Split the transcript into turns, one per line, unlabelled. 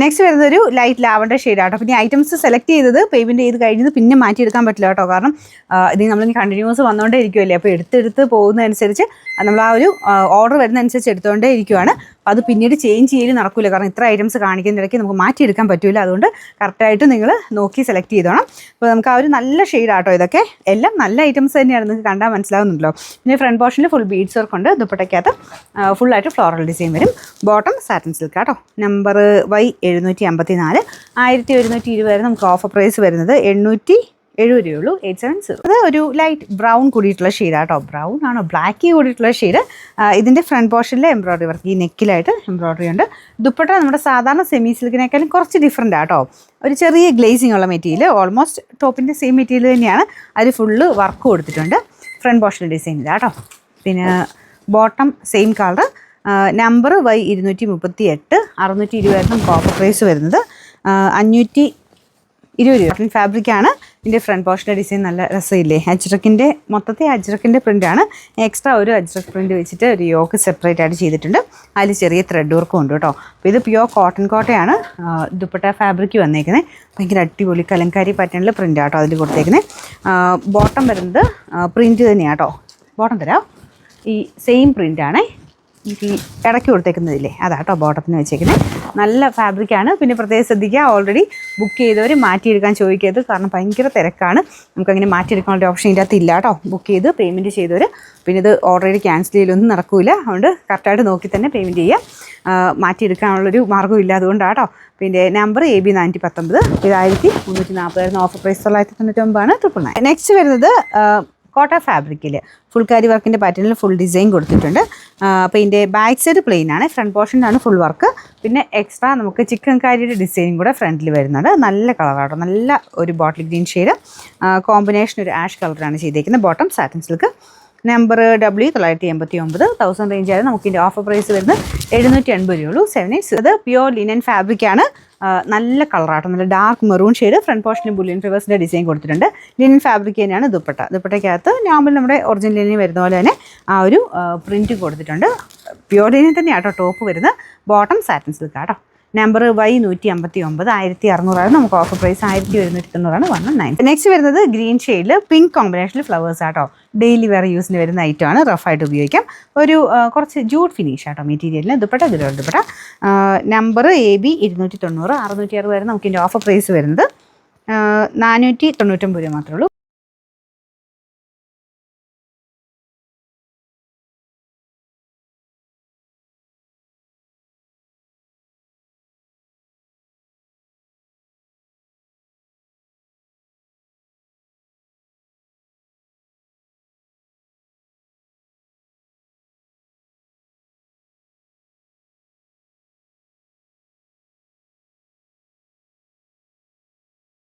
Next വരുന്നത് ഒരു light lavender ഷെയ്ഡാട്ടോ. പിന്നെ ഐറ്റംസ് സെലക്ട് ചെയ്തത് പേയ്മെൻറ്റ് ചെയ്ത് കഴിഞ്ഞത് പിന്നെ മാറ്റിയെടുക്കാൻ പറ്റില്ല കേട്ടോ. കാരണം ഇത് നമ്മൾ കണ്ടിന്യൂസ് വന്നുകൊണ്ടേ ഇരിക്കുമല്ലേ. അപ്പോൾ എടുത്തെടുത്ത് പോകുന്നതനുസരിച്ച് നമ്മൾ ആ ഒരു ഓർഡർ വരുന്നതനുസരിച്ച് എടുത്തുകൊണ്ടേ ഇരിക്കുവാണ്. അപ്പോൾ അത് പിന്നീട് ചേഞ്ച് ചെയ്ത് നടക്കില്ല. കാരണം ഇത്ര ഐറ്റംസ് കാണിക്കുന്നതിടയ്ക്ക് നമുക്ക് മാറ്റിയെടുക്കാൻ പറ്റില്ല. അതുകൊണ്ട് കറക്റ്റായിട്ട് നിങ്ങൾ നോക്കി സെലക്ട് ചെയ്തോണം. അപ്പോൾ നമുക്ക് ആ ഒരു നല്ല ഷെയ്ഡാട്ടോ ഇതൊക്കെ. എല്ലാം നല്ല ഐറ്റംസ് തന്നെയാണ്, നിങ്ങൾക്ക് കണ്ടാൽ മനസ്സിലാവുന്നുണ്ടല്ലോ. പിന്നെ ഫ്രണ്ട് പോർഷനിൽ ഫുൾ ബീഡ്സ് വർക്ക് ഉണ്ട്. ദുപ്പട്ടയ്ക്കകത്ത് ഫുള്ളായിട്ട് ഫ്ലോറൽ ഡിസൈൻ വരും. ബോട്ടം സാറ്റിൻ സിൽക്ക് കേട്ടോ. നമ്പർ Y754 1120 നമുക്ക് ഓഫർ പ്രൈസ് വരുന്നത് 870 ഉള്ളൂ. 870. അത് ഒരു ലൈറ്റ് ബ്രൗൺ കൂടിയിട്ടുള്ള ഷെയ്ഡാട്ടോ. ബ്രൗൺ ആണോ ബ്ലാക്ക് കൂടിയിട്ടുള്ള ഷെയ്ഡ്. ഇതിൻ്റെ ഫ്രണ്ട് പോർഷനിൽ എംബ്രോയ്ഡറി വർക്ക്, ഈ നെക്കിലായിട്ട് എംബ്രോയ്ഡറി ഉണ്ട്. ദുപ്പട്ട നമ്മുടെ സാധാരണ സെമി സിൽക്കിനേക്കാളും കുറച്ച് ഡിഫറെൻ്റ് ആട്ടോ. ഒരു ചെറിയ ഗ്ലേസിങ് ഉള്ള മെറ്റീരിയൽ, ഓൾമോസ്റ്റ് ടോപ്പിൻ്റെ സെയിം മെറ്റീരിയൽ തന്നെയാണ്. അതിൽ ഫുള്ള് വർക്ക് കൊടുത്തിട്ടുണ്ട്. ഫ്രണ്ട് പോർഷനിൽ ഡിസൈൻ ഇതാട്ടോ. പിന്നെ bottom same colour. Number Y238 620 നമുക്ക് ഓഫർ പ്രൈസ് വരുന്നത് 520 രൂപ. ഫാബ്രിക്കാണ്. ഇതിൻ്റെ ഫ്രണ്ട് പോർഷൻ്റെ ഡിസൈൻ നല്ല രസമില്ലേ. അജ്രക്കിൻ്റെ മൊത്തത്തിൽ അജ്രക്കിൻ്റെ പ്രിൻ്റാണ്. എക്സ്ട്രാ ഒരു അജ്രക്ക് പ്രിൻ്റ് വെച്ചിട്ട് ഒരു യോക്ക് സെപ്പറേറ്റ് ആയിട്ട് ചെയ്തിട്ടുണ്ട്. അതിൽ ചെറിയ ത്രെഡ് വർക്കും ഉണ്ട് കേട്ടോ. അപ്പോൾ ഇത് പ്യുവർ കോട്ടൺ കോട്ടയാണ് ദുപ്പട്ട ഫാബ്രിക് വന്നേക്കുന്നത്. ഭയങ്കര അടിപൊളി കലങ്കാരി പാറ്റേണിൽ പ്രിൻ്റ് ആട്ടോ അതിൽ കൊടുത്തേക്കുന്നത്. ബോട്ടം വരുന്നത് പ്രിൻറ്റ് തന്നെയാണ് കേട്ടോ. ബോട്ടം തരാം. ഈ സെയിം പ്രിൻ്റാണ് ഈ ഇടയ്ക്ക് കൊടുത്തേക്കുന്നതില്ലേ, അതാട്ടോ ബോട്ടത്തിന് വെച്ചേക്കുന്നത്. നല്ല ഫാബ്രിക്കാണ്. പിന്നെ പ്രത്യേകം ശ്രദ്ധിക്കുക, ഓൾറെഡി ബുക്ക് ചെയ്തവർ മാറ്റിയെടുക്കാൻ ചോദിക്കരുത്. കാരണം ഭയങ്കര തിരക്കാണ്. നമുക്കങ്ങനെ മാറ്റിയെടുക്കാനുള്ള ഓപ്ഷൻ ഇതിൻ്റെ അകത്ത് ഇല്ല കേട്ടോ. ബുക്ക് ചെയ്ത് പേയ്മെൻറ്റ് ചെയ്തവർ പിന്നെ ഇത് ഓൾറെഡി ക്യാൻസൽ ചെയ്യലൊന്നും നടക്കില്ല. അതുകൊണ്ട് കറക്റ്റായിട്ട് നോക്കി തന്നെ പേയ്മെൻറ്റ് ചെയ്യുക. മാറ്റിയെടുക്കാനുള്ളൊരു മാർഗ്ഗമില്ല. അതുകൊണ്ടാട്ടോ. പിന്നെ number AB 419 1340 offer price 999 999. Next വരുന്നത് കോട്ട ഫാബ്രിക്കിൽ ഫുൾ കാരി വർക്കിൻ്റെ പാറ്റേണിൽ ഫുൾ ഡിസൈൻ കൊടുത്തിട്ടുണ്ട്. അപ്പോൾ ഇതിൻ്റെ ബാക്ക് സൈഡ് പ്ലെയിൻ ആണ്. ഫ്രണ്ട് പോർഷനിലാണ് ഫുൾ വർക്ക്. പിന്നെ എക്സ്ട്രാ നമുക്ക് ചിക്കൻ കാരിയുടെ ഡിസൈനും കൂടെ ഫ്രണ്ടിൽ വരുന്നുണ്ട്. നല്ല കളറാട്ടോ. നല്ല ഒരു ബോട്ടിൽ ഗ്രീൻ ഷെയ്ഡ് കോമ്പിനേഷൻ ഒരു ആഷ് കളറാണ് ചെയ്തേക്കുന്നത്. Bottom satin silk. Number W989 1000 range ആയിരുന്നു. നമുക്ക് ഇതിൻ്റെ ഓഫർ പ്രൈസ് വരുന്നത് 780 രൂപയുള്ളൂ. 780. അത് പ്യുവർ ലിനൻ ഫാബ്രിക്കാണ്. നല്ല കളറാട്ടോ. നല്ല ഡാർക്ക് മെറൂൺ ഷെയ്ഡ്. ഫ്രണ്ട് പോർഷന് ബുള്ളിയൻ ഫ്ലവേഴ്സിൻ്റെ ഡിസൈൻ കൊടുത്തിട്ടുണ്ട്. ലിനൻ ഫാബ്രിക് തന്നെയാണ് ദുപ്പട്ട. ദുപ്പട്ടയ്ക്കകത്ത് നോർമൽ നമ്മുടെ ഒറിജിനൽ ലിനൻ വരുന്ന പോലെ തന്നെ ആ ഒരു പ്രിൻറ്റ് കൊടുത്തിട്ടുണ്ട്. പ്യുവർ ലിനൻ തന്നെയാട്ടോ ടോപ്പ് വരുന്നത്. ബോട്ടം സാറ്റിൻ സിൽക്ക് ആട്ടോ. നമ്പർ Y159 1600 നമുക്ക് ഓഫർ പ്രൈസ് 1190 119. നെക്സ്റ്റ് വരുന്നത് ഗ്രീൻ ഷെയ്ഡിൽ പിങ്ക് കോമ്പിനേഷനിൽ ഫ്ലവേഴ്സ് ആട്ടോ. ഡെയിലി വെയർ യൂസിന് വരുന്ന ഐറ്റമാണ്. റഫായിട്ട് ഉപയോഗിക്കാം. ഒരു കുറച്ച് ജൂട്ട് ഫിനിഷ് ആട്ടോ മെറ്റീരിയലിന്. ദുപ്പട്ട ഇതിലുള്ള ദുപ്പട്ട. നമ്പർ AB 290 660 നമുക്ക് ഇതിൻ്റെ ഓഫർ പ്രൈസ് വരുന്നത് 499 രൂപ മാത്രമേ ഉള്ളൂ.